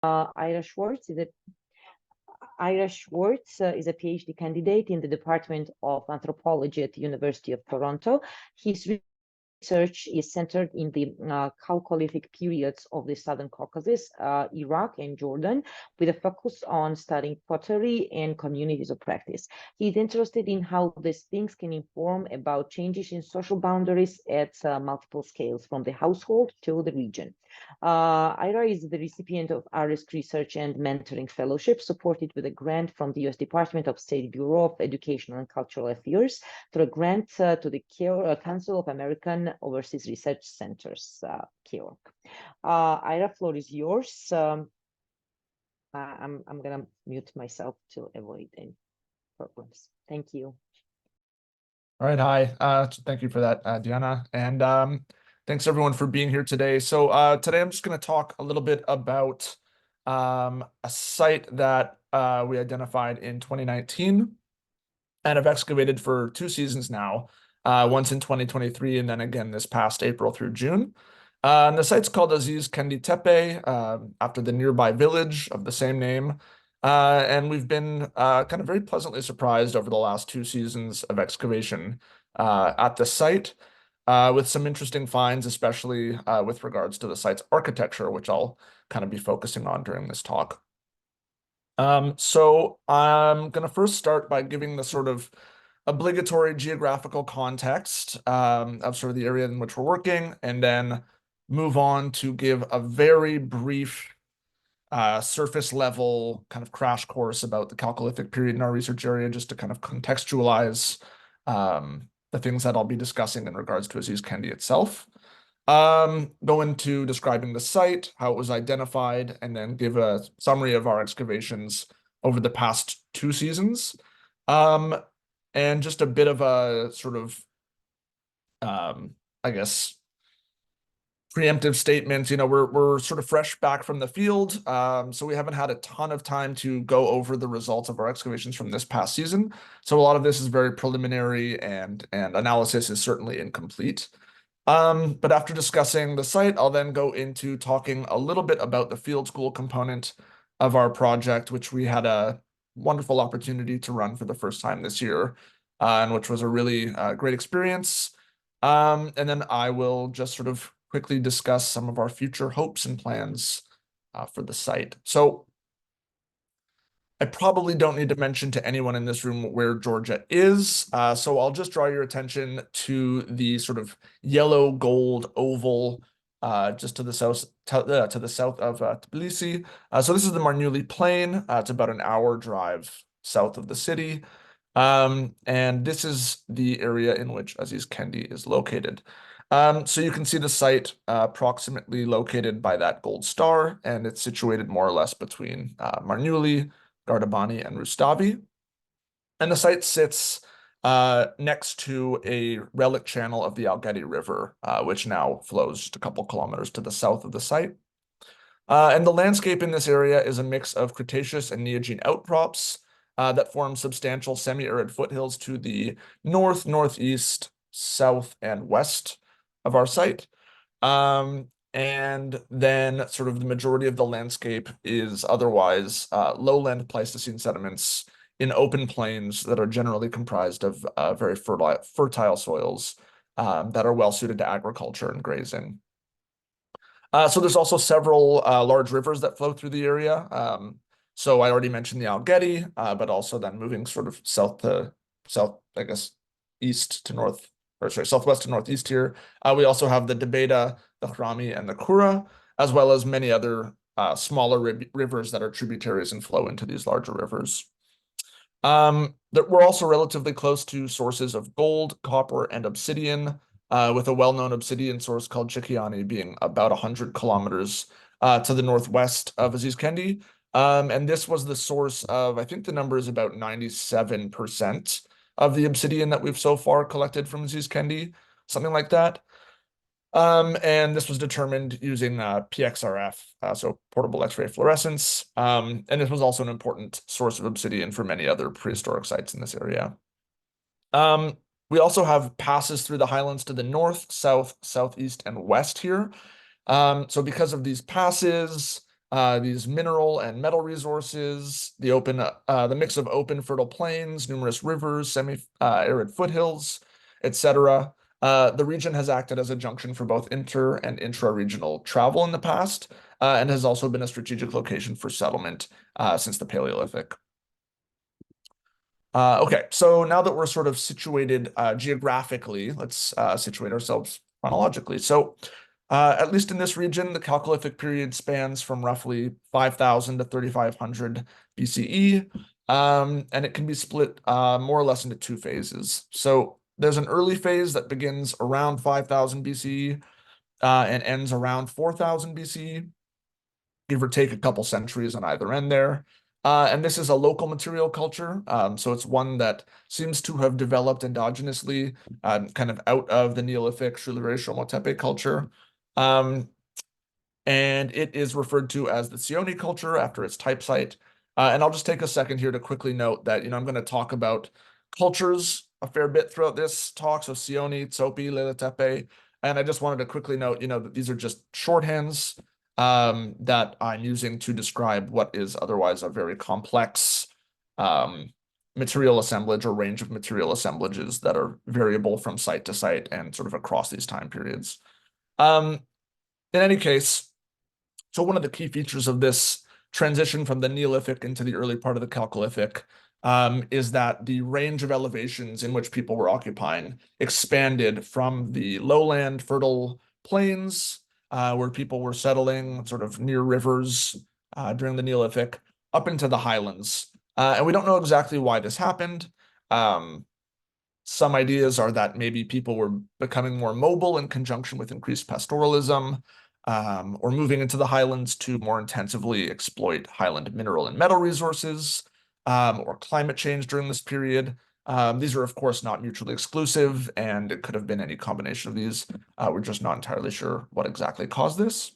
Ira Schwartz is a PhD candidate in the Department of Anthropology at the University of Toronto. His research is centered in the Chalcolithic periods of the Southern Caucasus, Iraq and Jordan, with a focus on studying pottery and communities of practice. He's interested in how these things can inform about changes in social boundaries at multiple scales, from the household to the region. Ira is the recipient of ARISC Research and Mentoring Fellowship, supported with a grant from the U.S. Department of State Bureau of Educational and Cultural Affairs through a grant to the Council of American Overseas Research Centers, CAORC. Ira, floor is yours. I'm going to mute myself to avoid any problems. Thank you. All right, hi. Thank you for that, Diana. And thanks everyone for being here today. So today I'm just going to talk a little bit about a site that we identified in 2019 and have excavated for 2 seasons now, once in 2023 and then again this past April through June. And the site's called Azizkendi Tepe, after the nearby village of the same name. And we've been kind of very pleasantly surprised over the last 2 seasons of excavation at the site, with some interesting finds, especially with regards to the site's architecture, which I'll kind of be focusing on during this talk. So I'm going to first start by giving the sort of obligatory geographical context of sort of the area in which we're working, and then move on to give a very brief surface level kind of crash course about the Chalcolithic period in our research area, just to kind of contextualize the things that I'll be discussing in regards to Azizkendi itself. Go into describing the site, how it was identified, and then give a summary of our excavations over the past 2 seasons. And just a bit of a sort of, I guess, preemptive statements. We're sort of fresh back from the field, so we haven't had a ton of time to go over the results of our excavations from this past season. So a lot of this is very preliminary, and analysis is certainly incomplete. But after discussing the site, I'll then go into talking a little bit about the field school component of our project, which we had a wonderful opportunity to run for the first time this year, and which was a really great experience. And then I will just sort of quickly discuss some of our future hopes and plans for the site. So I probably don't need to mention to anyone in this room where Georgia is, so I'll just draw your attention to the sort of yellow gold oval just to the south of Tbilisi. So this is the Marneuli Plain. It's about an hour drive south of the city, and this is the area in which Azizkendi is located. So you can see the site approximately located by that gold star, and it's situated more or less between Marneuli, Gardabani, and Rustavi. And the site sits next to a relic channel of the Algeti River, which now flows just a couple kilometers to the south of the site. And the landscape in this area is a mix of Cretaceous and Neogene outcrops that form substantial semi-arid foothills to the north, northeast, south, and west of our site. And then sort of the majority of the landscape is otherwise lowland Pleistocene sediments in open plains that are generally comprised of very fertile soils that are well suited to agriculture and grazing. So there's also several large rivers that flow through the area. So I already mentioned the Algeti, but also then moving sort of I guess, east to north, or sorry, southwest to northeast here. We also have the Debeda, the Hrami, and the Kura, as well as many other smaller rivers that are tributaries and flow into these larger rivers. We're also relatively close to sources of gold, copper, and obsidian, with a well-known obsidian source called Chikiani being about 100 kilometers to the northwest of Azizkendi. And this was the source of, I think the number is about 97% of the obsidian that we've so far collected from Azizkendi, something like that. And this was determined using PXRF, so portable X-ray fluorescence. And this was also an important source of obsidian for many other prehistoric sites in this area. We also have passes through the highlands to the north, south, southeast, and west here. So because of these passes, these mineral and metal resources, the mix of open fertile plains, numerous rivers, semi-arid foothills, etc. The region has acted as a junction for both inter and intra-regional travel in the past, and has also been a strategic location for settlement since the Paleolithic. Okay, so now that we're sort of situated geographically, let's situate ourselves chronologically. So at least in this region, the Chalcolithic period spans from roughly 5,000 to 3,500 BCE, and it can be split more or less into two phases. So there's an early phase that begins around 5,000 BCE and ends around 4,000 BCE, give or take a couple centuries on either end there. And this is a local material culture, so it's one that seems to have developed endogenously, kind of out of the Neolithic Leilatepe culture. And it is referred to as the Sioni culture after its type site. And I'll just take a second here to quickly note that, I'm going to talk about cultures a fair bit throughout this talk. So Sioni, Tsopi, Leilatepe. And I just wanted to quickly note, that these are just shorthands that I'm using to describe what is otherwise a very complex material assemblage or range of material assemblages that are variable from site to site and sort of across these time periods. In any case, so one of the key features of this transition from the Neolithic into the early part of the Chalcolithic is that the range of elevations in which people were occupying expanded from the lowland fertile plains where people were settling sort of near rivers during the Neolithic up into the highlands. And we don't know exactly why this happened. Some ideas are that maybe people were becoming more mobile in conjunction with increased pastoralism, or moving into the highlands to more intensively exploit highland mineral and metal resources, or climate change during this period. These are, of course, not mutually exclusive, and it could have been any combination of these. We're just not entirely sure what exactly caused this.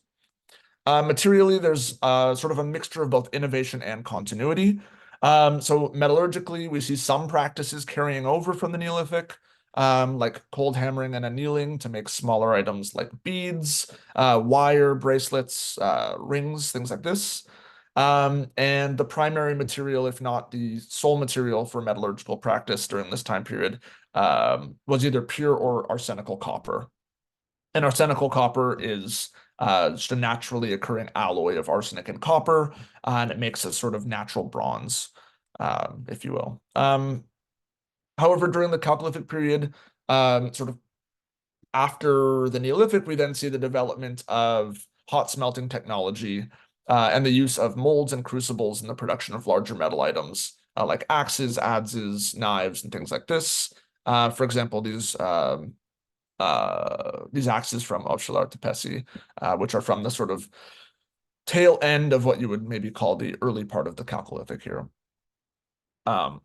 Materially, there's sort of a mixture of both innovation and continuity. So metallurgically, we see some practices carrying over from the Neolithic, like cold hammering and annealing to make smaller items like beads, wire, bracelets, rings, things like this. And the primary material, if not the sole material for metallurgical practice during this time period, was either pure or arsenical copper. And arsenical copper is just a naturally occurring alloy of arsenic and copper, and it makes a sort of natural bronze, if you will. However, during the Chalcolithic period, sort of after the Neolithic, we then see the development of hot smelting technology and the use of molds and crucibles in the production of larger metal items like axes, adzes, knives, and things like this. For example, these axes from Leilatepe, which are from the sort of tail end of what you would maybe call the early part of the Chalcolithic here. The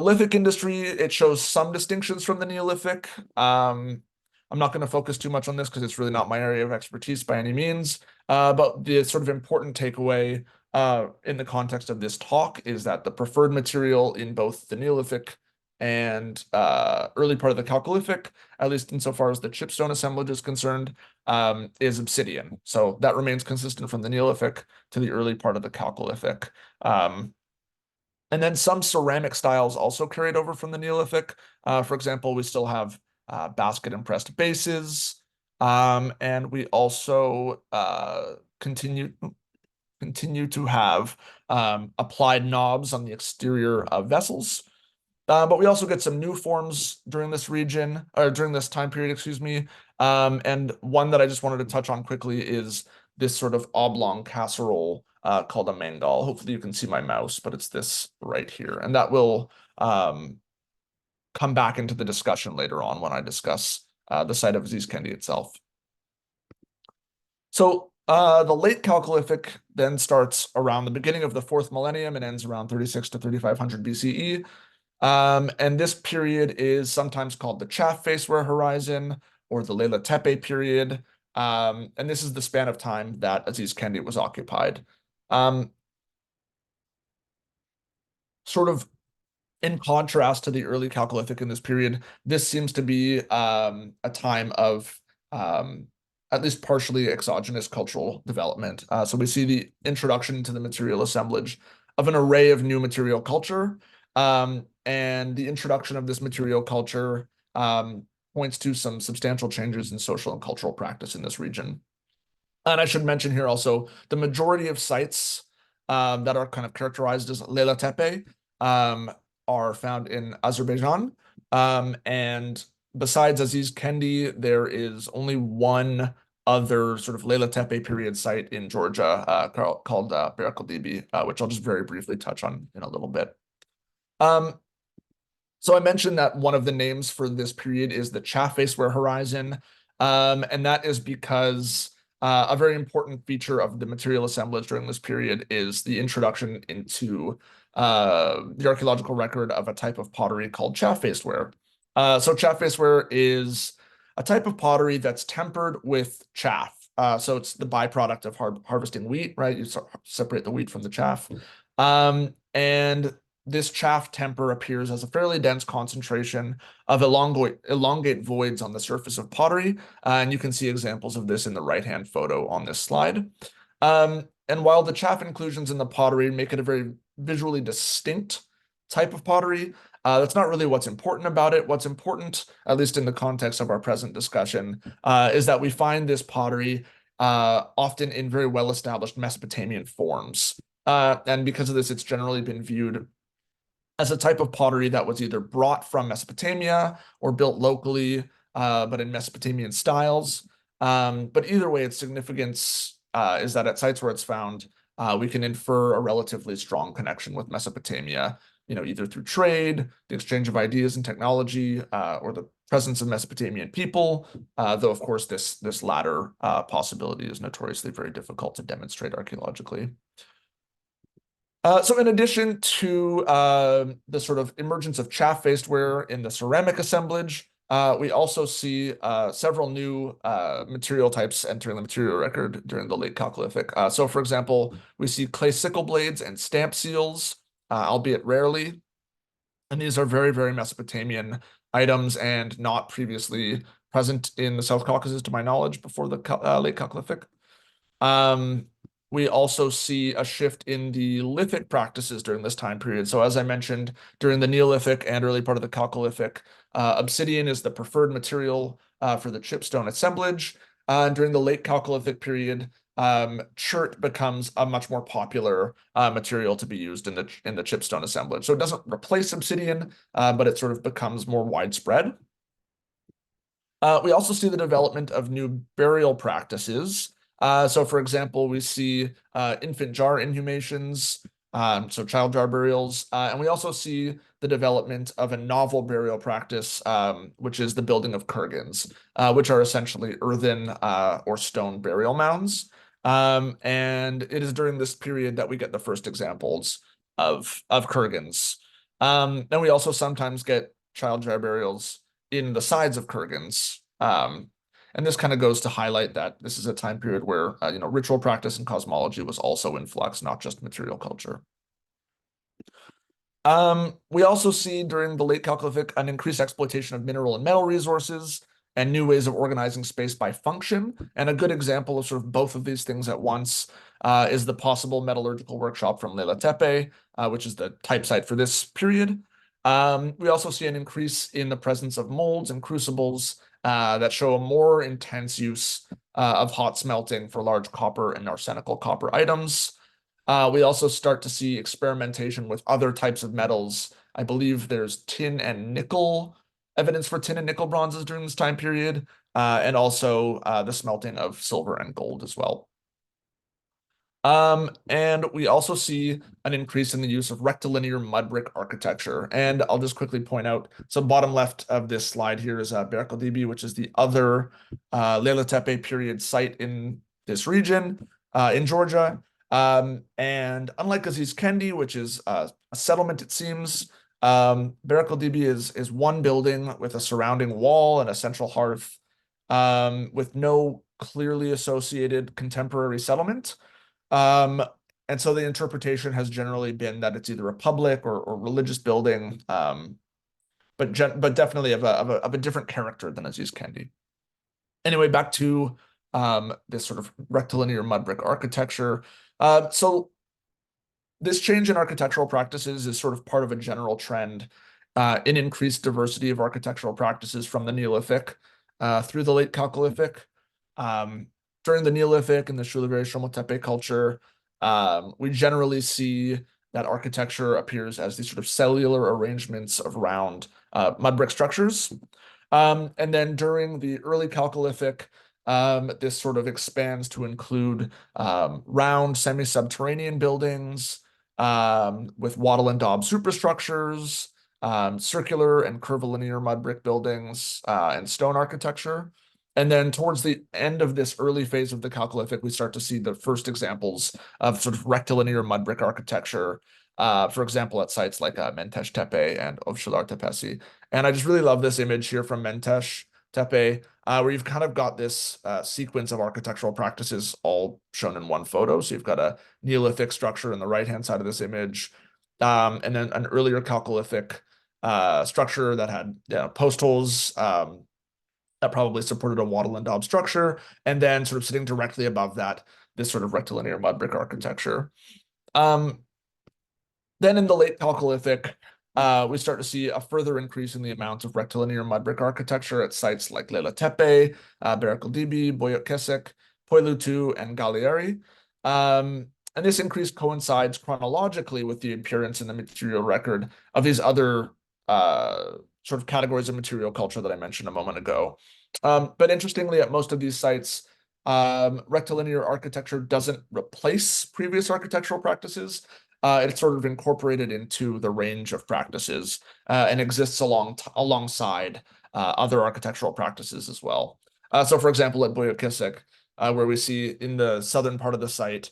lithic industry, it shows some distinctions from the Neolithic. I'm not going to focus too much on this because it's really not my area of expertise by any means. But the sort of important takeaway in the context of this talk is that the preferred material in both the Neolithic and early part of the Chalcolithic, at least insofar as the chipstone assemblage is concerned, is obsidian. So that remains consistent from the Neolithic to the early part of the Chalcolithic. And then some ceramic styles also carried over from the Neolithic. For example, we still have basket impressed bases, and we also continue to have applied knobs on the exterior of vessels. But we also get some new forms during this region, or during this time period, excuse me. And one that I just wanted to touch on quickly is this sort of oblong casserole called a mangal. Hopefully you can see my mouse, but it's this right here. And that will come back into the discussion later on when I discuss the site of Azizkendi itself. So the late Chalcolithic then starts around the beginning of the 4th millennium and ends around 36 to 3500 BCE. And this period is sometimes called the Chaff Faceware Horizon or the Leilatepe period. And this is the span of time that Azizkendi was occupied. Sort of in contrast to the early Chalcolithic in this period, this seems to be a time of at least partially exogenous cultural development. So we see the introduction into the material assemblage of an array of new material culture, and the introduction of this material culture points to some substantial changes in social and cultural practice in this region. And I should mention here also the majority of sites that are kind of characterized as Leilatepe are found in Azerbaijan. And besides Azizkendi, there is only one other sort of Leilatepe period site in Georgia called Berkeldibi, which I'll just very briefly touch on in a little bit. So I mentioned that one of the names for this period is the Chaffaceware horizon, and that is because a very important feature of the material assemblage during this period is the introduction into the archaeological record of a type of pottery called Chaffaceware. So Chaffaceware is a type of pottery that's tempered with chaff. So it's the byproduct of harvesting wheat, right? You separate the wheat from the chaff. And this chaff temper appears as a fairly dense concentration of elongate voids on the surface of pottery. And you can see examples of this in the right-hand photo on this slide. And while the chaff inclusions in the pottery make it a very visually distinct type of pottery, that's not really what's important about it. What's important, at least in the context of our present discussion, is that we find this pottery often in very well-established Mesopotamian forms. And because of this, it's generally been viewed as a type of pottery that was either brought from Mesopotamia or built locally, but in Mesopotamian styles. But either way, its significance is that at sites where it's found, we can infer a relatively strong connection with Mesopotamia, either through trade, the exchange of ideas and technology, or the presence of Mesopotamian people, though of course this latter possibility is notoriously very difficult to demonstrate archaeologically. So in addition to the sort of emergence of chaff-faced-ware in the ceramic assemblage, we also see several new material types entering the material record during the Late Chalcolithic. So for example, we see clay sickle blades and stamp seals, albeit rarely. And these are very, very Mesopotamian items and not previously present in the South Caucasus, to my knowledge, before the Late Chalcolithic. We also see a shift in the lithic practices during this time period. So as I mentioned, during the Neolithic and early part of the Chalcolithic, obsidian is the preferred material for the chipstone assemblage. During the Late Chalcolithic period, chert becomes a much more popular material to be used in the chipstone assemblage. So it doesn't replace obsidian, but it sort of becomes more widespread. We also see the development of new burial practices. So for example, we see infant jar inhumations, so child jar burials, and we also see the development of a novel burial practice, which is the building of kurgans, which are essentially earthen or stone burial mounds. And it is during this period that we get the first examples of kurgans. Then we also sometimes get child jar burials in the sides of kurgans. And this kind of goes to highlight that this is a time period where ritual practice and cosmology was also in flux, not just material culture. We also see during the Late Chalcolithic an increased exploitation of mineral and metal resources and new ways of organizing space by function. And a good example of sort of both of these things at once is the possible metallurgical workshop from Leilatepe, which is the type site for this period. We also see an increase in the presence of molds and crucibles that show a more intense use of hot smelting for large copper and arsenical copper items. We also start to see experimentation with other types of metals. I believe there's tin and nickel, evidence for tin and nickel bronzes during this time period, and also the smelting of silver and gold as well. And we also see an increase in the use of rectilinear mud brick architecture. And I'll just quickly point out, so bottom left of this slide here is Berkeldibi, which is the other Leilatepe period site in this region in Georgia. And unlike Azizkendi, which is a settlement, it seems, Berkeldibi is one building with a surrounding wall and a central hearth with no clearly associated contemporary settlement. And so the interpretation has generally been that it's either a public or religious building, but definitely of a different character than Azizkendi. Anyway, back to this sort of rectilinear mud brick architecture. So this change in architectural practices is sort of part of a general trend in increased diversity of architectural practices from the Neolithic through the late Chalcolithic. During the Neolithic and the Leilatepe culture, we generally see that architecture appears as these sort of cellular arrangements of round mud brick structures. And then during the early Chalcolithic, this sort of expands to include round semi-subterranean buildings with wattle and daub superstructures, circular and curvilinear mud brick buildings, and stone architecture. And then towards the end of this early phase of the Chalcolithic, we start to see the first examples of sort of rectilinear mud brick architecture, for example, at sites like Mentesh Tepe and Ovşalar Tepesi. And I just really love this image here from Mentesh Tepe, where you've kind of got this sequence of architectural practices all shown in one photo. So you've got a Neolithic structure on the right-hand side of this image, and then an earlier Chalcolithic structure that had post holes that probably supported a wattle and daub structure, and then sort of sitting directly above that, this sort of rectilinear mud brick architecture. Then in the late Chalcolithic, we start to see a further increase in the amount of rectilinear mud brick architecture at sites like Leilatepe, Berkeldibi, Boyokesek, Poilutu, and Gallieri. And this increase coincides chronologically with the appearance in the material record of these other sort of categories of material culture that I mentioned a moment ago. But interestingly, at most of these sites, rectilinear architecture doesn't replace previous architectural practices. It's sort of incorporated into the range of practices and exists alongside other architectural practices as well. So for example, at Boyokesek, where we see in the southern part of the site,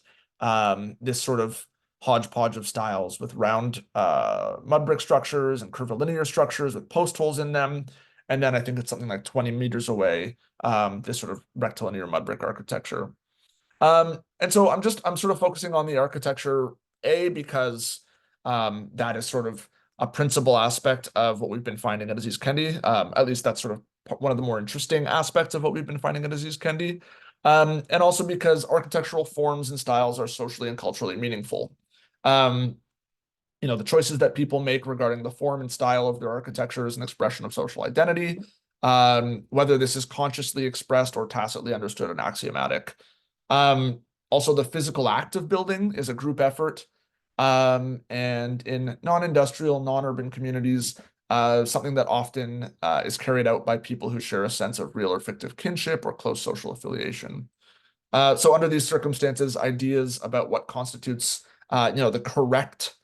this sort of hodgepodge of styles with round mud brick structures and curvilinear structures with post holes in them. And then I think it's something like 20 meters away, this sort of rectilinear mud brick architecture. And so I'm sort of focusing on the architecture, because that is sort of a principal aspect of what we've been finding at Azizkendi. At least that's sort of one of the more interesting aspects of what we've been finding at Azizkendi. And also because architectural forms and styles are socially and culturally meaningful. The choices that people make regarding the form and style of their architecture is an expression of social identity, whether this is consciously expressed or tacitly understood and axiomatic. Also, the physical act of building is a group effort. And in non-industrial, non-urban communities, something that often is carried out by people who share a sense of real or fictive kinship or close social affiliation. So under these circumstances, ideas about what constitutes the correct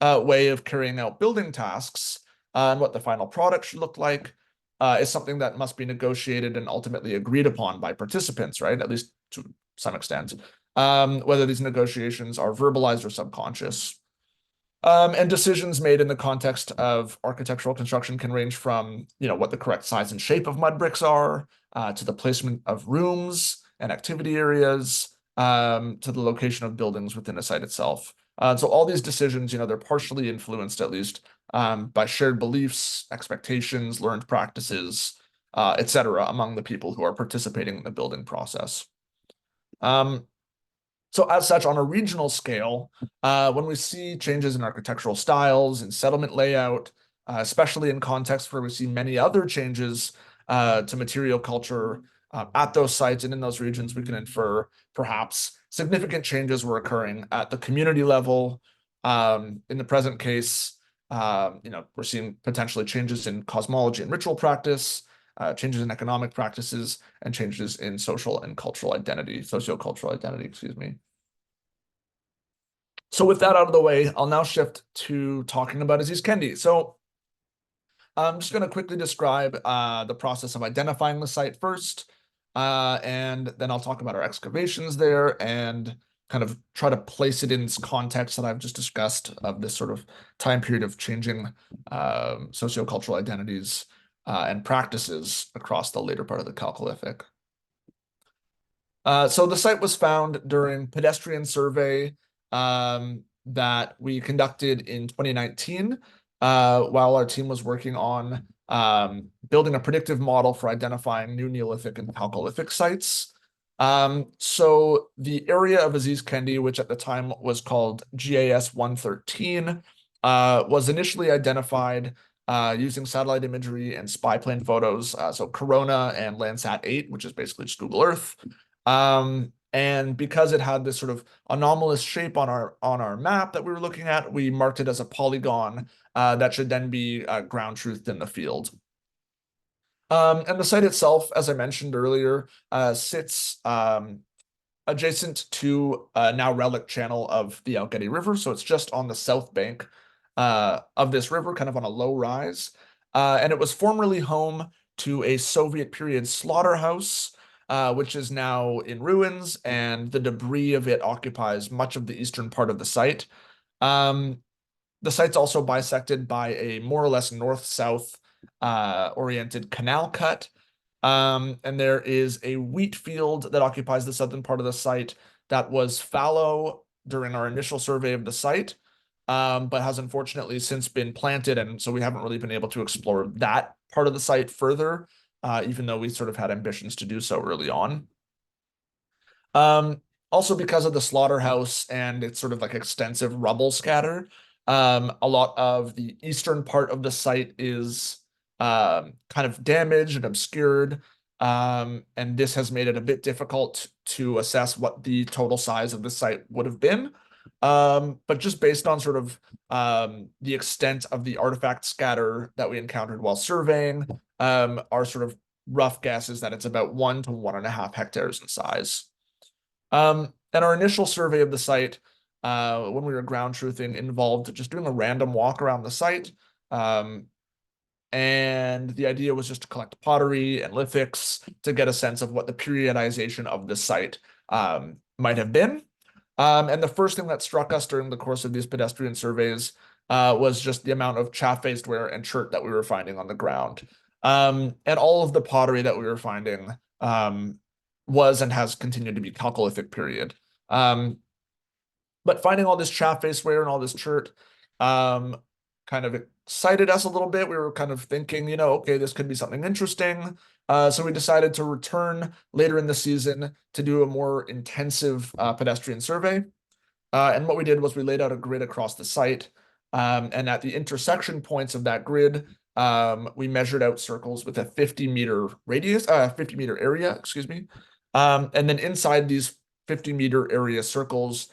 way of carrying out building tasks and what the final product should look like is something that must be negotiated and ultimately agreed upon by participants, right? At least to some extent, whether these negotiations are verbalized or subconscious. And decisions made in the context of architectural construction can range from, what the correct size and shape of mud bricks are, to the placement of rooms and activity areas, to the location of buildings within a site itself. So all these decisions, they're partially influenced, at least, by shared beliefs, expectations, learned practices, etc., among the people who are participating in the building process. So as such, on a regional scale, when we see changes in architectural styles and settlement layout, especially in contexts where we see many other changes to material culture at those sites and in those regions, we can infer perhaps significant changes were occurring at the community level. In the present case, we're seeing potentially changes in cosmology and ritual practice, changes in economic practices, and changes in social and cultural identity, sociocultural identity, excuse me. So with that out of the way, I'll now shift to talking about Azizkendi. So I'm just going to quickly describe the process of identifying the site first, and then I'll talk about our excavations there and kind of try to place it in this context that I've just discussed of this sort of time period of changing sociocultural identities and practices across the later part of the Chalcolithic. So the site was found during pedestrian survey that we conducted in 2019 while our team was working on building a predictive model for identifying new Neolithic and Chalcolithic sites. So the area of Azizkendi, which at the time was called GAS 113, was initially identified using satellite imagery and spy plane photos. So Corona and Landsat 8, which is basically just Google Earth. And because it had this sort of anomalous shape on our map that we were looking at, we marked it as a polygon that should then be ground truthed in the field. And the site itself, as I mentioned earlier, sits adjacent to a now relic channel of the Algety River. So it's just on the south bank of this river, kind of on a low rise. And it was formerly home to a Soviet period slaughterhouse, which is now in ruins, and the debris of it occupies much of the eastern part of the site. The site's also bisected by a more or less north-south oriented canal cut. And there is a wheat field that occupies the southern part of the site that was fallow during our initial survey of the site, but has unfortunately since been planted, and so we haven't really been able to explore that part of the site further, even though we sort of had ambitions to do so early on. Also, because of the slaughterhouse and its sort of like extensive rubble scatter, a lot of the eastern part of the site is kind of damaged and obscured. And this has made it a bit difficult to assess what the total size of the site would have been. But just based on sort of the extent of the artifact scatter that we encountered while surveying, our sort of rough guess is that it's about 1 to 1.5 hectares in size. And our initial survey of the site, when we were ground truthing, involved just doing a random walk around the site. And the idea was just to collect pottery and lithics to get a sense of what the periodization of the site might have been. And the first thing that struck us during the course of these pedestrian surveys was just the amount of chaff-faced ware and chert that we were finding on the ground. And all of the pottery that we were finding was and has continued to be Chalcolithic period. But finding all this chaff-faced ware and all this chert kind of excited us a little bit. We were kind of thinking, okay, this could be something interesting. So we decided to return later in the season to do a more intensive pedestrian survey. And what we did was we laid out a grid across the site. And at the intersection points of that grid, we measured out circles with a 50-meter radius, 50-meter area, excuse me. And then inside these 50-meter area circles,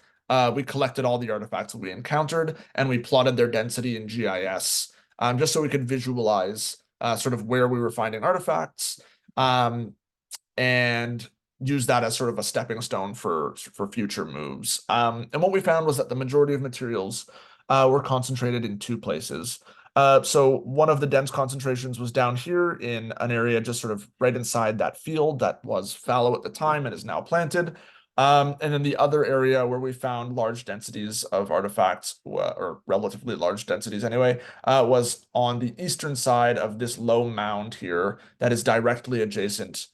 we collected all the artifacts that we encountered, and we plotted their density in GIS, just so we could visualize sort of where we were finding artifacts, and use that as sort of a stepping stone for future moves. And what we found was that the majority of materials were concentrated in 2 places. So one of the dense concentrations was down here in an area just sort of right inside that field that was fallow at the time and is now planted. And then the other area where we found large densities of artifacts, or relatively large densities anyway, was on the eastern side of this low mound here that is directly adjacent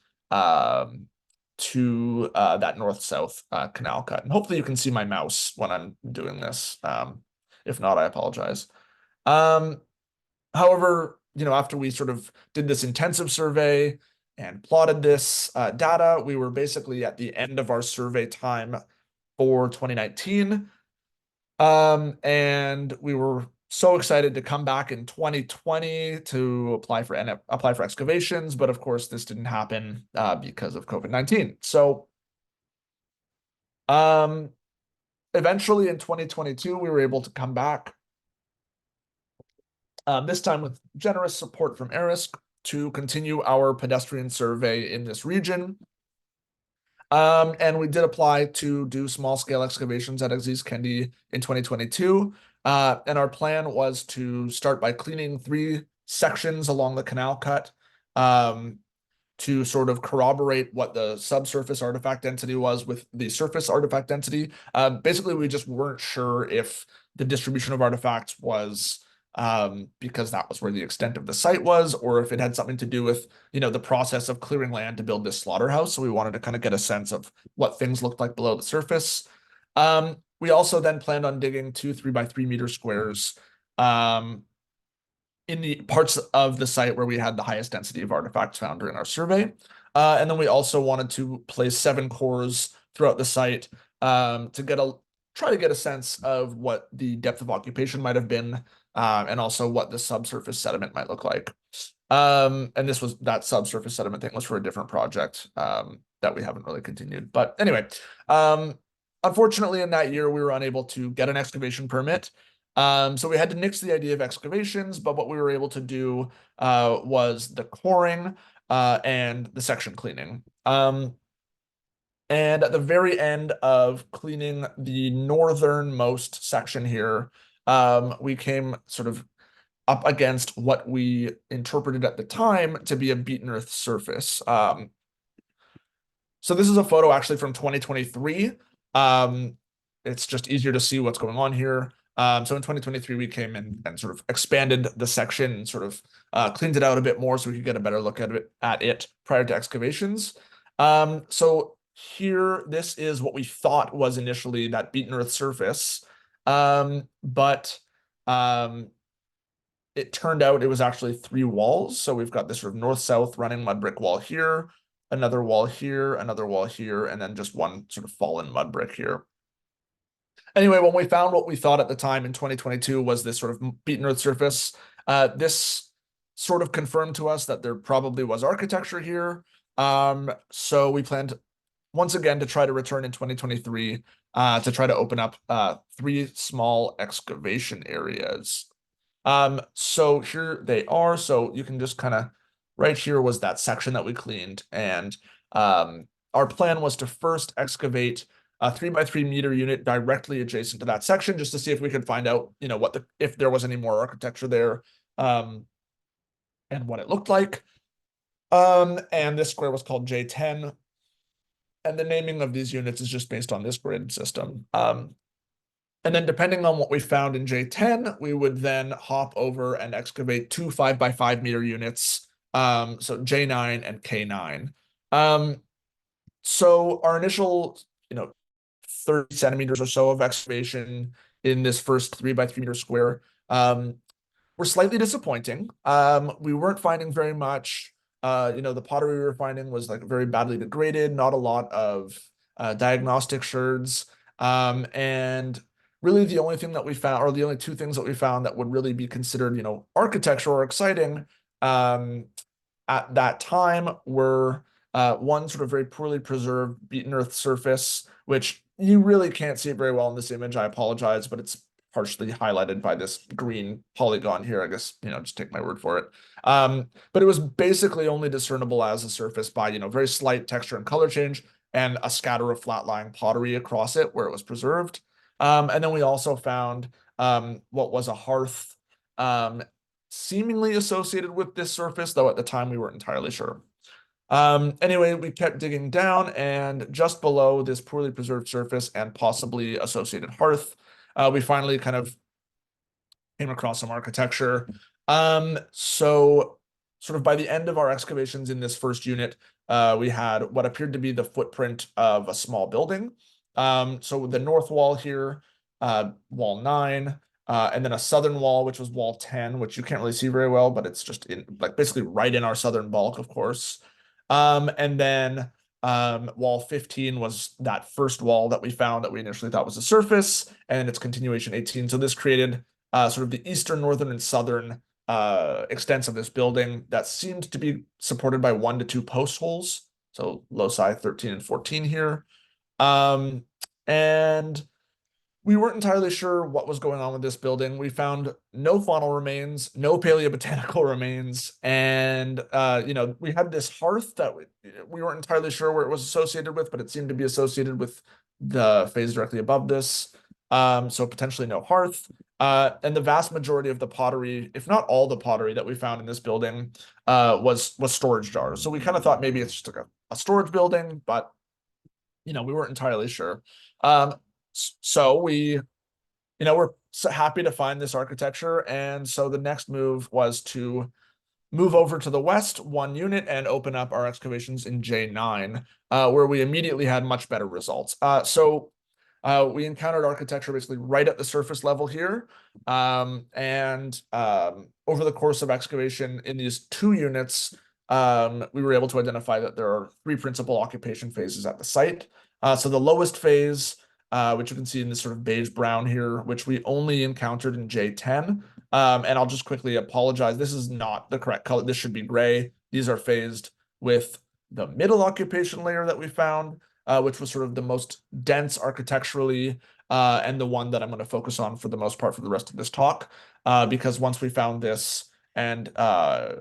to that north-south canal cut. And hopefully you can see my mouse when I'm doing this. If not, I apologize. However, after we sort of did this intensive survey and plotted this data, we were basically at the end of our survey time for 2019. And we were so excited to come back in 2020 to apply for excavations, but of course this didn't happen because of COVID-19. So eventually in 2022, we were able to come back, this time with generous support from Erisk, to continue our pedestrian survey in this region. And we did apply to do small-scale excavations at Azizkendi in 2022. And our plan was to start by cleaning 3 sections along the canal cut to sort of corroborate what the subsurface artifact density was with the surface artifact density. Basically, we just weren't sure if the distribution of artifacts was because that was where the extent of the site was, or if it had something to do with, the process of clearing land to build this slaughterhouse. So we wanted to kind of get a sense of what things looked like below the surface. We also then planned on digging 2 3x3 meter squares in the parts of the site where we had the highest density of artifacts found during our survey. And then we also wanted to place 7 cores throughout the site to try to get a sense of what the depth of occupation might have been, and also what the subsurface sediment might look like. And that subsurface sediment thing was for a different project that we haven't really continued. But anyway, unfortunately, in that year, we were unable to get an excavation permit. So we had to nix the idea of excavations, but what we were able to do was the coring and the section cleaning. And at the very end of cleaning the northernmost section here, we came sort of up against what we interpreted at the time to be a beaten earth surface. So this is a photo actually from 2023. It's just easier to see what's going on here. So in 2023, we came in and sort of expanded the section and sort of cleaned it out a bit more so we could get a better look at it prior to excavations. So here, this is what we thought was initially that beaten earth surface. But it turned out it was actually 3 walls. So we've got this sort of north-south running mud brick wall here, another wall here, another wall here, and then just one sort of fallen mud brick here. Anyway, when we found what we thought at the time in 2022 was this sort of beaten earth surface, this sort of confirmed to us that there probably was architecture here. So we planned once again to try to return in 2023 to try to open up 3 small excavation areas. So here they are. So you can just kind of, right here was that section that we cleaned. And our plan was to first excavate a 3x3 meter unit directly adjacent to that section, just to see if we could find out, if there was any more architecture there, and what it looked like. And this square was called J10. And the naming of these units is just based on this grid system. And then depending on what we found in J10, we would then hop over and excavate 2 5x5 meter units. So J9 and K9. So our initial, 30 centimeters or so of excavation in this first 3x3 meter square were slightly disappointing. We weren't finding very much. The pottery we were finding was like very badly degraded, not a lot of diagnostic sherds. And really the only thing that we found, or the only 2 things that we found that would really be considered, architecture or exciting at that time were one sort of very poorly preserved beaten earth surface, which you really can't see it very well in this image. I apologize, but it's partially highlighted by this green polygon here. I guess, just take my word for it. But it was basically only discernible as a surface by, very slight texture and color change and a scatter of flat-lying pottery across it where it was preserved. And then we also found what was a hearth seemingly associated with this surface, though at the time we weren't entirely sure. Anyway, we kept digging down, and just below this poorly preserved surface and possibly associated hearth, we finally kind of came across some architecture. So sort of by the end of our excavations in this first unit, we had what appeared to be the footprint of a small building. So the north wall here, wall 9, and then a southern wall, which was wall 10, which you can't really see very well, but it's just basically right in our southern bulk, of course. And then wall 15 was that first wall that we found that we initially thought was a surface, and its continuation 18. So this created sort of the eastern, northern, and southern extents of this building that seemed to be supported by 1 to 2 post holes. So loci 13 and 14 here. And we weren't entirely sure what was going on with this building. We found no faunal remains, no paleobotanical remains, and we had this hearth that we weren't entirely sure where it was associated with, but it seemed to be associated with the phase directly above this. So potentially no hearth. And the vast majority of the pottery, if not all the pottery that we found in this building, was storage jars. So we kind of thought maybe it's just like a storage building, but we weren't entirely sure. So we're so happy to find this architecture. And so the next move was to move over to the west 1 unit and open up our excavations in J9, where we immediately had much better results. So we encountered architecture basically right at the surface level here. And over the course of excavation in these 2 units, we were able to identify that there are three principal occupation phases at the site. So the lowest phase, which you can see in this sort of beige brown here, which we only encountered in J10. And I'll just quickly apologize. This is not the correct color. This should be gray. These are phased with the middle occupation layer that we found, which was sort of the most dense architecturally, and the one that I'm going to focus on for the most part for the rest of this talk, because once we found this and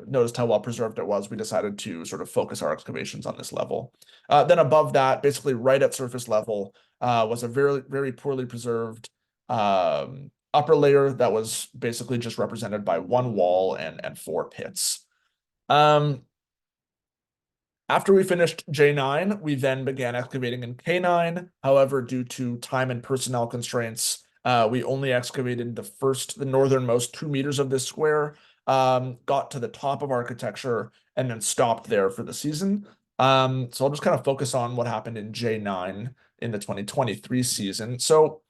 noticed how well preserved it was, we decided to sort of focus our excavations on this level. Then above that, basically right at surface level, was a very, very poorly preserved upper layer that was basically just represented by one wall and four pits. After we finished J9, we then began excavating in K9. However, due to time and personnel constraints, we only excavated the northernmost 2 meters of this square, got to the top of architecture, and then stopped there for the season. So I'll just kind of focus on what happened in J9 in the 2023 season. So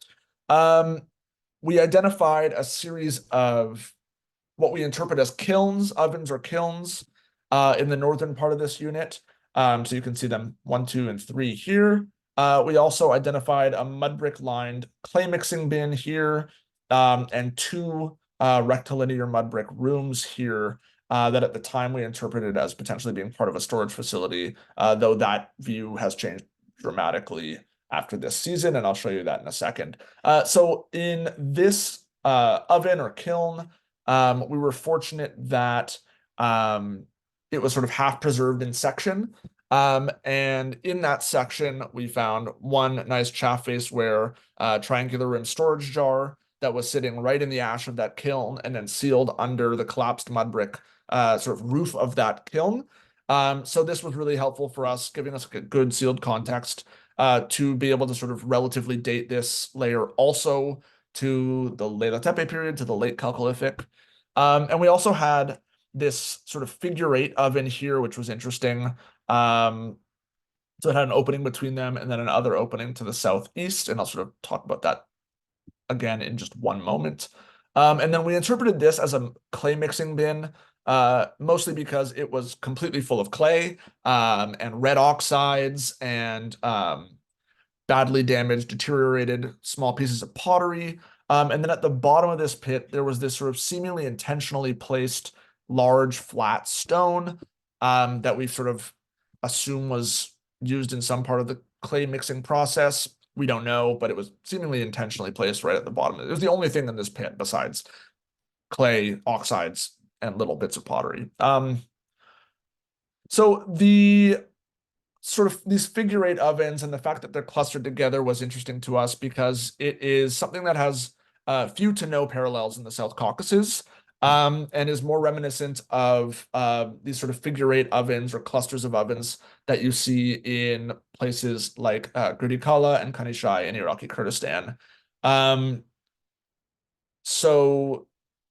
we identified a series of what we interpret as kilns, ovens or kilns, in the northern part of this unit. So you can see them 1, 2, and 3 here. We also identified a mud brick lined clay mixing bin here, and 2 rectilinear mud brick rooms here, that at the time we interpreted as potentially being part of a storage facility, though that view has changed dramatically after this season, and I'll show you that in a second. So in this oven or kiln, we were fortunate that it was sort of half preserved in section. And in that section, we found one nice chaff faceware triangular rim storage jar that was sitting right in the ash of that kiln and then sealed under the collapsed mud brick sort of roof of that kiln. So this was really helpful for us, giving us a good sealed context to be able to sort of relatively date this layer also to the Leilatepe period, to the Late Chalcolithic. And we also had this sort of figure 8 oven here, which was interesting. So it had an opening between them and then another opening to the southeast, and I'll sort of talk about that again in just one moment. And then we interpreted this as a clay mixing bin, mostly because it was completely full of clay and red oxides and badly damaged, deteriorated small pieces of pottery. And then at the bottom of this pit, there was this sort of seemingly intentionally placed large flat stone that we sort of assume was used in some part of the clay mixing process. We don't know, but it was seemingly intentionally placed right at the bottom. It was the only thing in this pit besides clay, oxides, and little bits of pottery. So the sort of these figure 8 ovens and the fact that they're clustered together was interesting to us because it is something that has few to no parallels in the South Caucasus, and is more reminiscent of these sort of figure 8 ovens or clusters of ovens that you see in places like Gurdikala and Kanishai in Iraqi Kurdistan. So,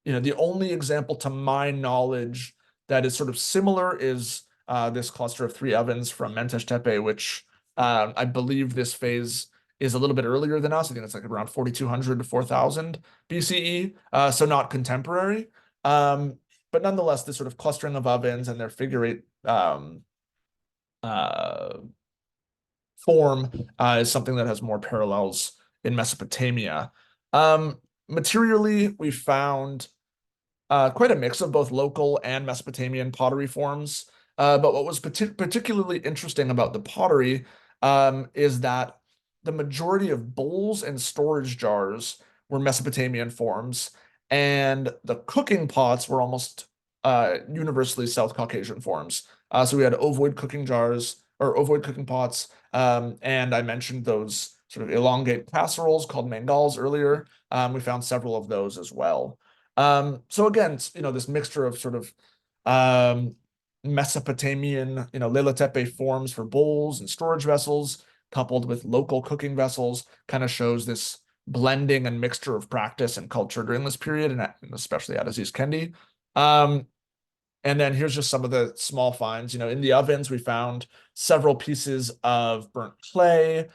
the only example to my knowledge that is sort of similar is this cluster of 3 ovens from Mentesh Tepe, which I believe this phase is a little bit earlier than us. I think it's like around 4200 to 4000 BCE, so not contemporary. But nonetheless, this sort of clustering of ovens and their figure 8 form is something that has more parallels in Mesopotamia. Materially, we found quite a mix of both local and Mesopotamian pottery forms. But what was particularly interesting about the pottery is that the majority of bowls and storage jars were Mesopotamian forms, and the cooking pots were almost universally South Caucasian forms. So we had ovoid cooking jars or ovoid cooking pots, and I mentioned those sort of elongate casseroles called mangals earlier. We found several of those as well. So again, this mixture of sort of Mesopotamian, Leilatepe forms for bowls and storage vessels, coupled with local cooking vessels, kind of shows this blending and mixture of practice and culture during this period, and especially at Azizkendi. And then here's just some of the small finds. In the ovens, we found several pieces of burnt clay.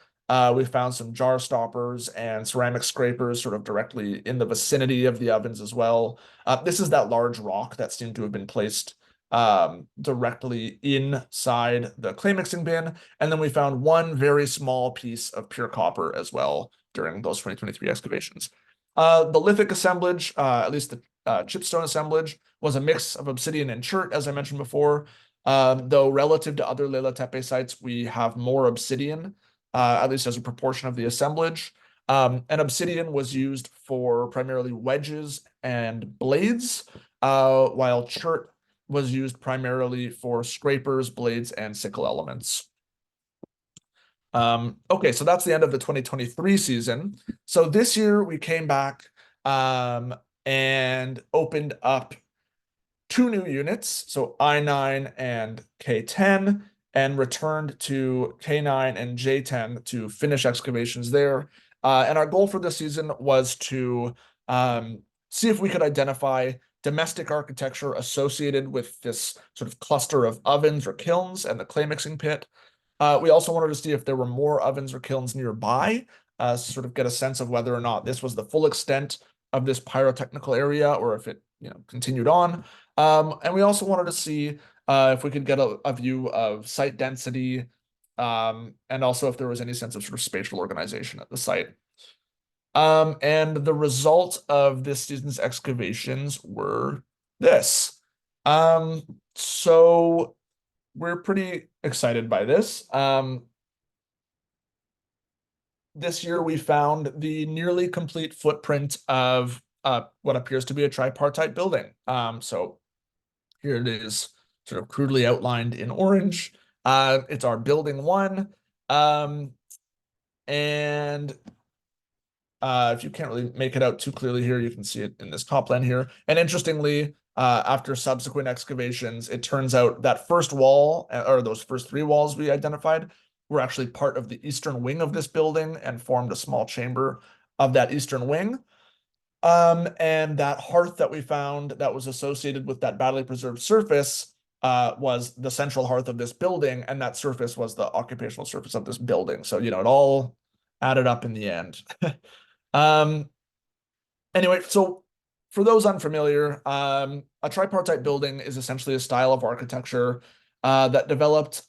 We found some jar stoppers and ceramic scrapers sort of directly in the vicinity of the ovens as well. This is that large rock that seemed to have been placed directly inside the clay mixing bin. And then we found one very small piece of pure copper as well during those 2023 excavations. The lithic assemblage, at least the chipstone assemblage, was a mix of obsidian and chert, as I mentioned before. Though relative to other Leilatepe sites, we have more obsidian, at least as a proportion of the assemblage. And obsidian was used for primarily wedges and blades, while chert was used primarily for scrapers, blades, and sickle elements. Okay, so that's the end of the 2023 season. So this year we came back and opened up 2 new units, so I9 and K10, and returned to K9 and J10 to finish excavations there. And our goal for this season was to see if we could identify domestic architecture associated with this sort of cluster of ovens or kilns and the clay mixing pit. We also wanted to see if there were more ovens or kilns nearby, sort of get a sense of whether or not this was the full extent of this pyrotechnical area or if it continued on. And we also wanted to see if we could get a view of site density, and also if there was any sense of sort of spatial organization at the site. And the result of this season's excavations were this. So we're pretty excited by this. This year we found the nearly complete footprint of what appears to be a tripartite building. So here it is, sort of crudely outlined in orange. It's our building 1. And if you can't really make it out too clearly here, you can see it in this top plan here. And interestingly, after subsequent excavations, it turns out that first wall, or those first 3 walls we identified, were actually part of the eastern wing of this building and formed a small chamber of that eastern wing. And that hearth that we found that was associated with that badly preserved surface was the central hearth of this building, and that surface was the occupational surface of this building. So, it all added up in the end. Anyway, so for those unfamiliar, a tripartite building is essentially a style of architecture that developed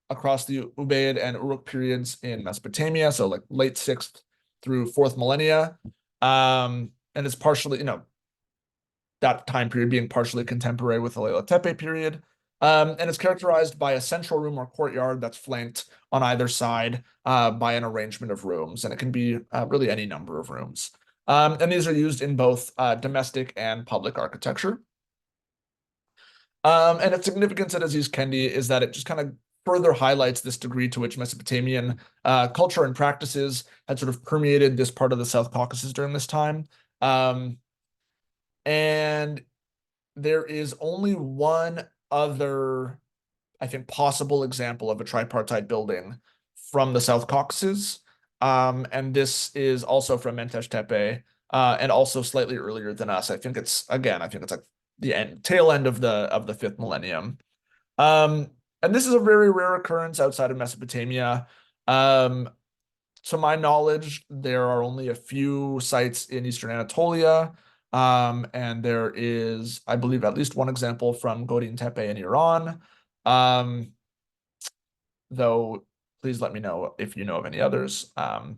across the Ubaid and Uruk periods in Mesopotamia, so like late 6th through 4th millennia. And it's partially, that time period being partially contemporary with the Leilatepe period. And it's characterized by a central room or courtyard that's flanked on either side by an arrangement of rooms, and it can be really any number of rooms. And these are used in both domestic and public architecture. And its significance at Azizkendi is that it just kind of further highlights this degree to which Mesopotamian culture and practices had sort of permeated this part of the South Caucasus during this time. And there is only one other, I think, possible example of a tripartite building from the South Caucasus. And this is also from Mentesh Tepe, and also slightly earlier than us. I think it's like the tail end of the 5th millennium. And this is a very rare occurrence outside of Mesopotamia. To my knowledge, there are only a few sites in Eastern Anatolia. And there is, I believe, at least one example from Godin Tepe in Iran. Though please let me know if you know of any others. But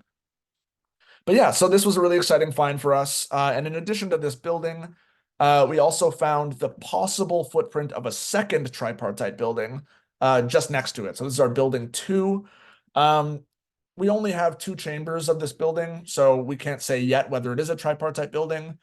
yeah, so this was a really exciting find for us. And in addition to this building, we also found the possible footprint of a second tripartite building just next to it. So this is our building 2. We only have 2 chambers of this building, so we can't say yet whether it is a tripartite building.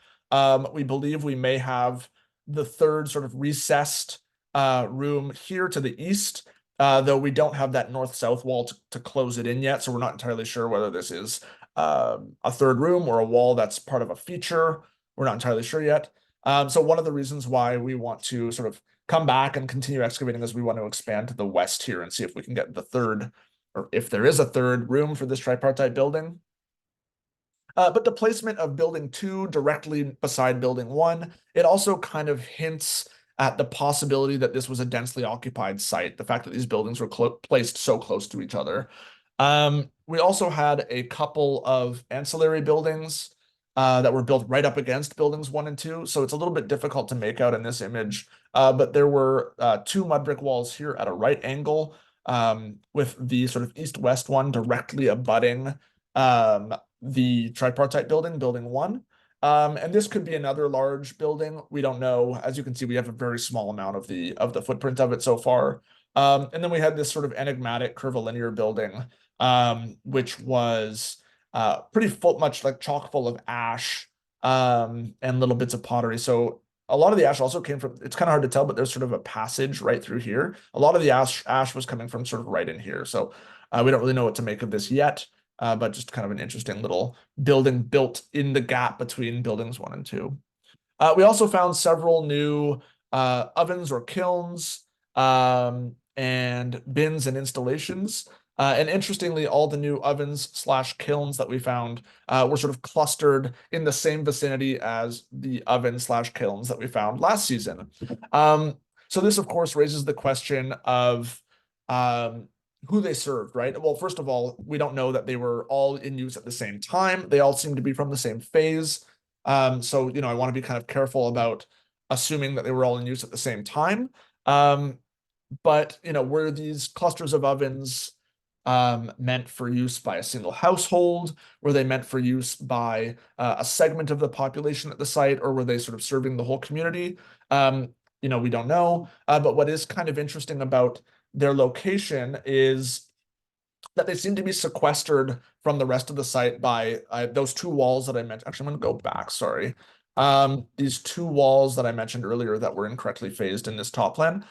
We believe we may have the 3rd sort of recessed room here to the east, though we don't have that north-south wall to close it in yet, so we're not entirely sure whether this is a 3rd room or a wall that's part of a feature. We're not entirely sure yet. So one of the reasons why we want to sort of come back and continue excavating is we want to expand to the west here and see if we can get the 3rd, or if there is a 3rd room for this tripartite building. But the placement of building 2 directly beside building 1, it also kind of hints at the possibility that this was a densely occupied site, the fact that these buildings were placed so close to each other. We also had a couple of ancillary buildings that were built right up against buildings 1 and 2. So it's a little bit difficult to make out in this image. But there were 2 mud brick walls here at a right angle, with the sort of east-west one directly abutting the tripartite building, building 1. And this could be another large building. We don't know. As you can see, we have a very small amount of the footprint of it so far. And then we had this sort of enigmatic curvilinear building, which was pretty much like chock full of ash, and little bits of pottery. So a lot of the ash also came from, it's kind of hard to tell, but there's sort of a passage right through here. A lot of the ash was coming from sort of right in here. So we don't really know what to make of this yet, but just kind of an interesting little building built in the gap between buildings 1 and 2. We also found several new ovens or kilns, and bins and installations. And interestingly, all the new ovens/kilns that we found were sort of clustered in the same vicinity as the oven/kilns that we found last season. So this, of course, raises the question of who they served, right? Well, first of all, we don't know that they were all in use at the same time. They all seem to be from the same phase. So, I want to be kind of careful about assuming that they were all in use at the same time. But, were these clusters of ovens meant for use by a single household? Were they meant for use by a segment of the population at the site, or were they sort of serving the whole community? We don't know. But what is kind of interesting about their location is that they seem to be sequestered from the rest of the site by those 2 walls that I mentioned. Actually, I'm going to go back, sorry. These 2 walls that I mentioned earlier that were incorrectly phased in this top plan.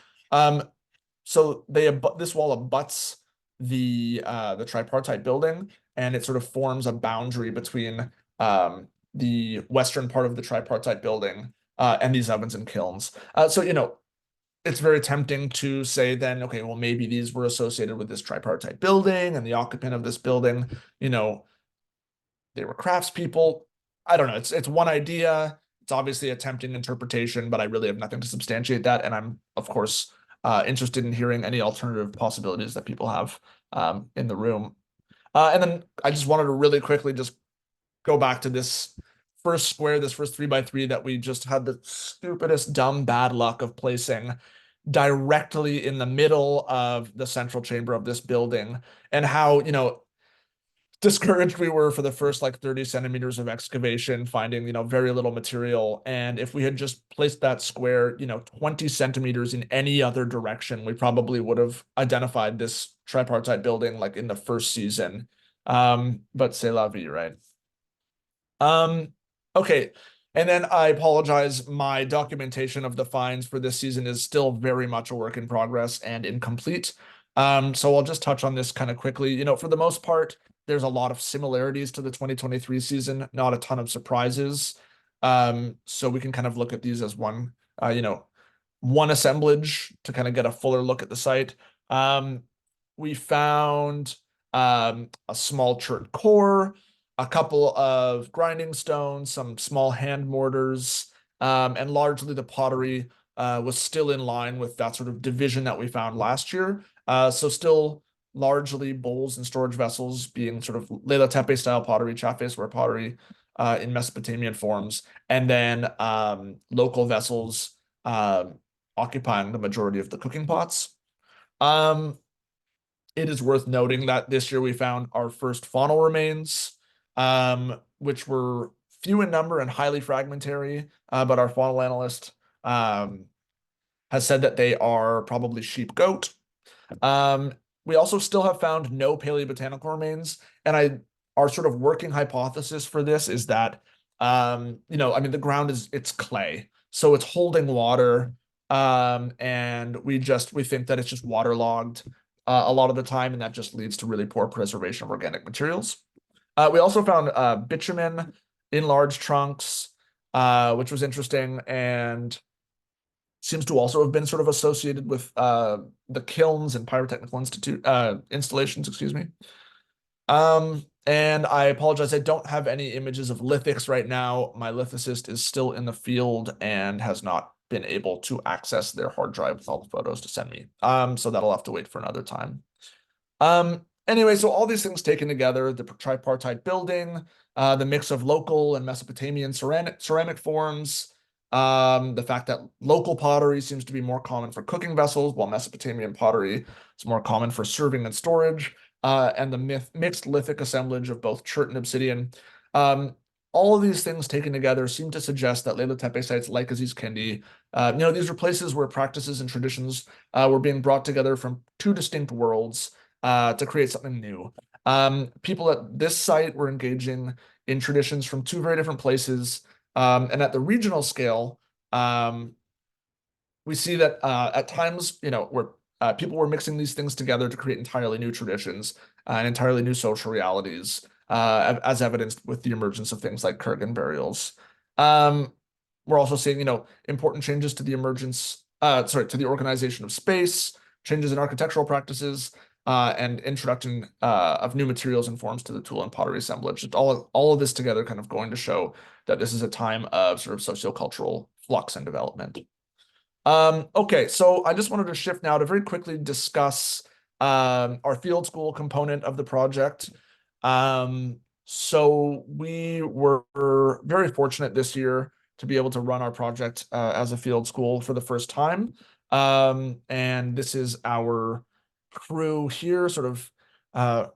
So this wall abuts the tripartite building, and it sort of forms a boundary between the western part of the tripartite building and these ovens and kilns. So it's very tempting to say then, okay, well, maybe these were associated with this tripartite building, and the occupant of this building, they were craftspeople. I don't know. It's one idea. It's obviously a tempting interpretation, but I really have nothing to substantiate that. And I'm, of course, interested in hearing any alternative possibilities that people have in the room. And then I just wanted to really quickly just go back to this first square, this first 3x3 that we just had the stupidest, dumb, bad luck of placing directly in the middle of the central chamber of this building, and how, discouraged we were for the first like 30 centimeters of excavation, finding, very little material. And if we had just placed that square, 20 centimeters in any other direction, we probably would have identified this tripartite building like in the first season. But c'est la vie, right? Okay. And then I apologize, my documentation of the finds for this season is still very much a work in progress and incomplete. So I'll just touch on this kind of quickly. For the most part, there's a lot of similarities to the 2023 season, not a ton of surprises. So we can kind of look at these as one assemblage to kind of get a fuller look at the site. We found a small chert core, a couple of grinding stones, some small hand mortars, and largely the pottery was still in line with that sort of division that we found last year. So still largely bowls and storage vessels being sort of Leilatepe style pottery, Chafes-ware pottery in Mesopotamian forms, and then local vessels occupying the majority of the cooking pots. It is worth noting that this year we found our first faunal remains, which were few in number and highly fragmentary, but our faunal analyst has said that they are probably sheep goat. We also still have found no paleobotanical remains, and our sort of working hypothesis for this is that the ground it's clay, so it's holding water, and we think that it's just waterlogged a lot of the time, and that just leads to really poor preservation of organic materials. We also found bitumen in large trunks, which was interesting, and seems to also have been sort of associated with the kilns and pyrotechnical installations, excuse me. And I apologize, I don't have any images of lithics right now. My lithicist is still in the field and has not been able to access their hard drive with all the photos to send me. So that'll have to wait for another time. Anyway, so all these things taken together, the tripartite building, the mix of local and Mesopotamian ceramic forms, the fact that local pottery seems to be more common for cooking vessels, while Mesopotamian pottery is more common for serving and storage, and the mixed lithic assemblage of both chert and obsidian. All of these things taken together seem to suggest that Leilatepe sites like Azizkendi, these were places where practices and traditions were being brought together from two distinct worlds to create something new. People at this site were engaging in traditions from two very different places. And at the regional scale, we see that at times, where people were mixing these things together to create entirely new traditions and entirely new social realities, as evidenced with the emergence of things like kurgan burials. We're also seeing, important changes to the to the organization of space, changes in architectural practices, and introduction of new materials and forms to the tool and pottery assemblage. All of this together kind of going to show that this is a time of sort of sociocultural flux and development. Okay, so I just wanted to shift now to very quickly discuss our field school component of the project. So we were very fortunate this year to be able to run our project as a field school for the first time. And this is our crew here, sort of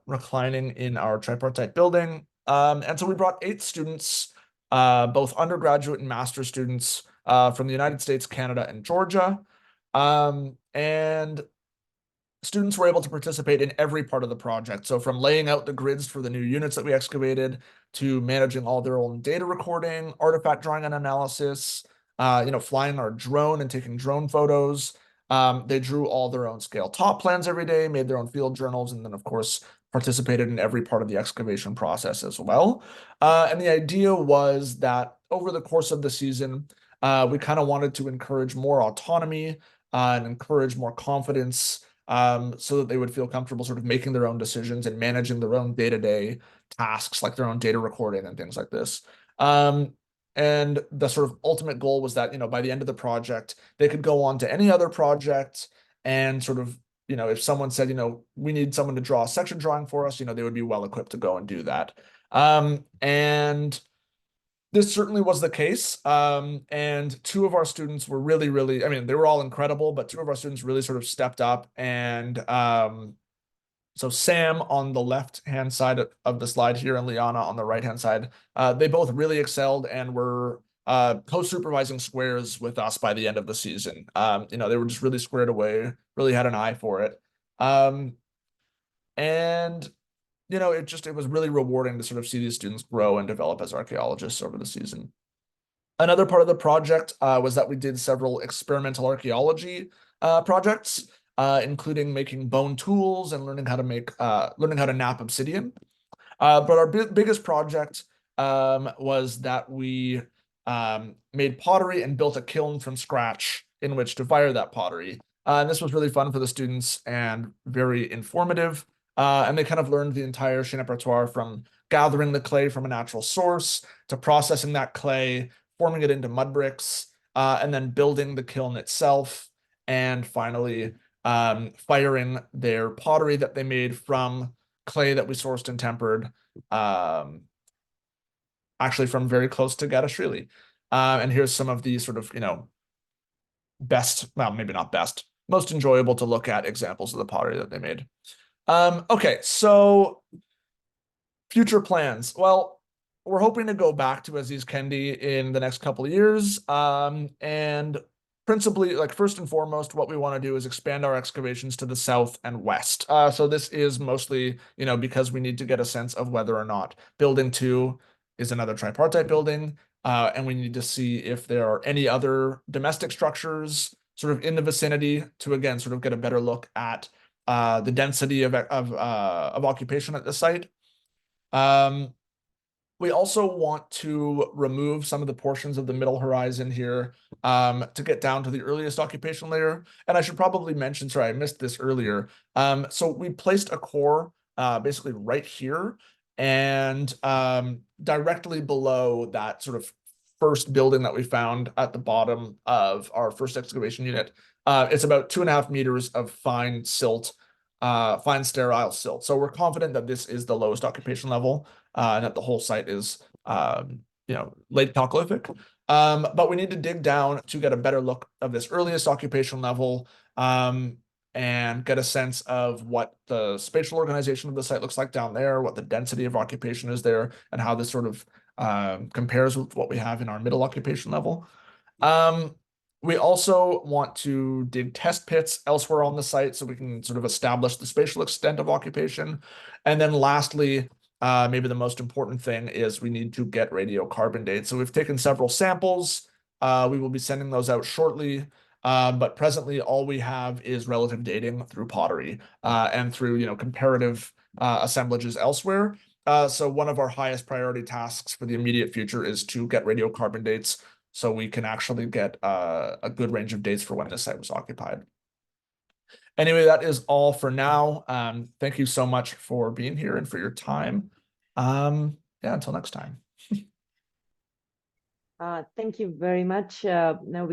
reclining in our tripartite building. And so we brought 8 students, both undergraduate and master's students from the United States, Canada, and Georgia. And students were able to participate in every part of the project. So from laying out the grids for the new units that we excavated to managing all their own data recording, artifact drawing and analysis, flying our drone and taking drone photos. They drew all their own scale top plans every day, made their own field journals, and then, of course, participated in every part of the excavation process as well. And the idea was that over the course of the season, we kind of wanted to encourage more autonomy and encourage more confidence so that they would feel comfortable sort of making their own decisions and managing their own day-to-day tasks, like their own data recording and things like this. And the sort of ultimate goal was that, by the end of the project, they could go on to any other project and sort of, if someone said, we need someone to draw a section drawing for us, they would be well equipped to go and do that. And this certainly was the case. And 2 of our students were really, really, they were all incredible, but 2 of our students really sort of stepped up. And so Sam on the left-hand side of the slide here and Liana on the right-hand side, they both really excelled and were co-supervising squares with us by the end of the season. They were just really squared away, really had an eye for it. And it was really rewarding to sort of see these students grow and develop as archaeologists over the season. Another part of the project was that we did several experimental archaeology projects, including making bone tools and learning how to nap obsidian. But our biggest project was that we made pottery and built a kiln from scratch in which to fire that pottery. And this was really fun for the students and very informative. And they kind of learned the entire chain repertoire from gathering the clay from a natural source to processing that clay, forming it into mud bricks, and then building the kiln itself, and finally firing their pottery that they made from clay that we sourced and tempered, actually from very close to Gadashvili. And here's some of the sort of, best, well, maybe not best, most enjoyable to look at examples of the pottery that they made. Okay, so future plans. Well, we're hoping to go back to Azizkendi in the next couple of years. And principally, like first and foremost, what we want to do is expand our excavations to the south and west. So this is mostly, because we need to get a sense of whether or not building 2 is another tripartite building. And we need to see if there are any other domestic structures sort of in the vicinity to, again, sort of get a better look at the density of occupation at the site. We also want to remove some of the portions of the middle horizon here to get down to the earliest occupation layer. And I should probably mention, sorry, I missed this earlier. So we placed a core basically right here and directly below that sort of first building that we found at the bottom of our first excavation unit. It's about 2.5 meters of fine silt, fine sterile silt. So we're confident that this is the lowest occupation level. and that the whole site is, late Chalcolithic. But we need to dig down to get a better look of this earliest occupation level, and get a sense of what the spatial organization of the site looks like down there, what the density of occupation is there, and how this sort of compares with what we have in our middle occupation level. We also want to dig test pits elsewhere on the site so we can sort of establish the spatial extent of occupation. And then lastly, maybe the most important thing is we need to get radiocarbon dates. So we've taken several samples. We will be sending those out shortly. But presently, all we have is relative dating through pottery and through comparative assemblages elsewhere. So one of our highest priority tasks for the immediate future is to get radiocarbon dates so we can actually get a good range of dates for when this site was occupied. Anyway, that is all for now. Thank you so much for being here and for your time. Until next time. Thank you very much. Now